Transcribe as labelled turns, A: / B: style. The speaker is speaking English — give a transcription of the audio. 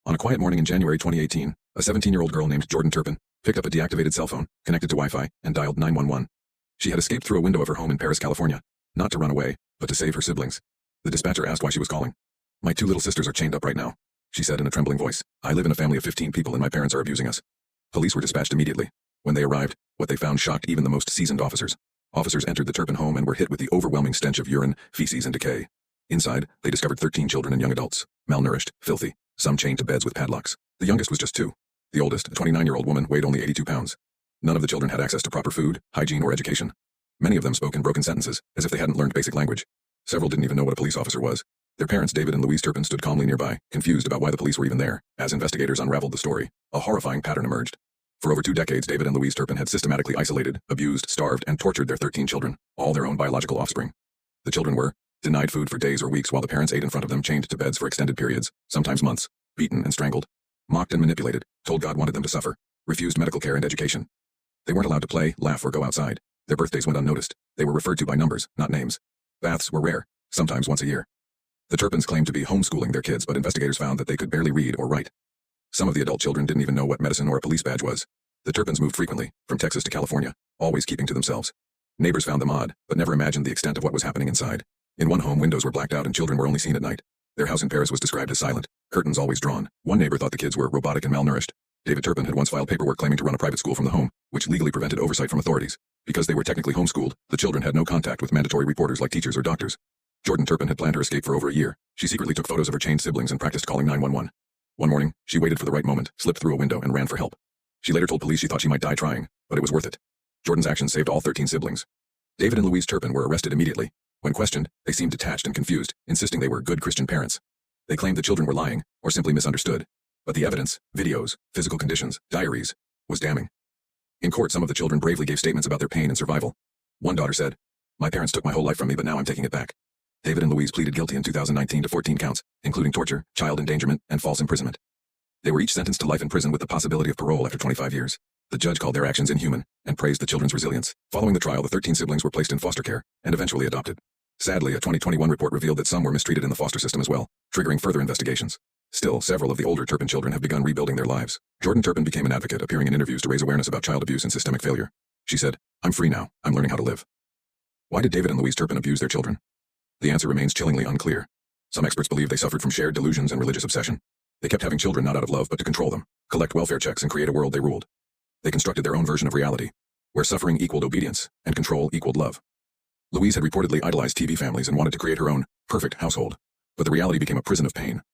A: On a quiet morning in January 2018, a 17-year-old girl named Jordan Turpin picked up a deactivated cell phone, connected to Wi-Fi, and dialed 911. She had escaped through a window of her home in Paris, California, not to run away, but to save her siblings. The dispatcher asked why she was calling. "My two little sisters are chained up right now," she said in a trembling voice. "I live in a family of 15 people and my parents are abusing us." Police were dispatched immediately. When they arrived, what they found shocked even the most seasoned officers. Officers entered the Turpin home and were hit with the overwhelming stench of urine, feces, and decay. Inside, they discovered 13 children and young adults, malnourished, filthy, some chained to beds with padlocks. The youngest was just 2. The oldest, a 29-year-old woman, weighed only 82 pounds. None of the children had access to proper food, hygiene, or education. Many of them spoke in broken sentences, as if they hadn't learned basic language. Several didn't even know what a police officer was. Their parents, David and Louise Turpin, stood calmly nearby, confused about why the police were even there. As investigators unraveled the story, a horrifying pattern emerged. For over 2 decades, David and Louise Turpin had systematically isolated, abused, starved, and tortured their 13 children, all their own biological offspring. The children were denied food for days or weeks while the parents ate in front of them, chained to beds for extended periods, sometimes months, beaten and strangled, mocked and manipulated, told God wanted them to suffer, refused medical care and education. They weren't allowed to play, laugh, or go outside. Their birthdays went unnoticed. They were referred to by numbers, not names. Baths were rare, sometimes once a year. The Turpins claimed to be homeschooling their kids, but investigators found that they could barely read or write. Some of the adult children didn't even know what medicine or a police badge was. The Turpins moved frequently, from Texas to California, always keeping to themselves. Neighbors found them odd, but never imagined the extent of what was happening inside. In one home, windows were blacked out and children were only seen at night. Their house in Paris was described as silent, curtains always drawn. One neighbor thought the kids were robotic and malnourished. David Turpin had once filed paperwork claiming to run a private school from the home, which legally prevented oversight from authorities. Because they were technically homeschooled, the children had no contact with mandatory reporters like teachers or doctors. Jordan Turpin had planned her escape for over a year. She secretly took photos of her chained siblings and practiced calling 911. One morning, she waited for the right moment, slipped through a window, and ran for help. She later told police she thought she might die trying, but it was worth it. Jordan's actions saved all 13 siblings. David and Louise Turpin were arrested immediately. When questioned, they seemed detached and confused, insisting they were good Christian parents. They claimed the children were lying, or simply misunderstood. But the evidence, videos, physical conditions, diaries, was damning. In court, some of the children bravely gave statements about their pain and survival. One daughter said, "My parents took my whole life from me, but now I'm taking it back." David and Louise pleaded guilty in 2019 to 14 counts, including torture, child endangerment, and false imprisonment. They were each sentenced to life in prison with the possibility of parole after 25 years. The judge called their actions inhuman and praised the children's resilience. Following the trial, the 13 siblings were placed in foster care and eventually adopted. Sadly, a 2021 report revealed that some were mistreated in the foster system as well, triggering further investigations. Still, several of the older Turpin children have begun rebuilding their lives. Jordan Turpin became an advocate, appearing in interviews to raise awareness about child abuse and systemic failure. She said, "I'm free now. I'm learning how to live." Why did David and Louise Turpin abuse their children? The answer remains chillingly unclear. Some experts believe they suffered from shared delusions and religious obsession. They kept having children not out of love but to control them, collect welfare checks, and create a world they ruled. They constructed their own version of reality, where suffering equaled obedience and control equaled love. Louise had reportedly idolized TV families and wanted to create her own perfect household, but the reality became a prison of pain.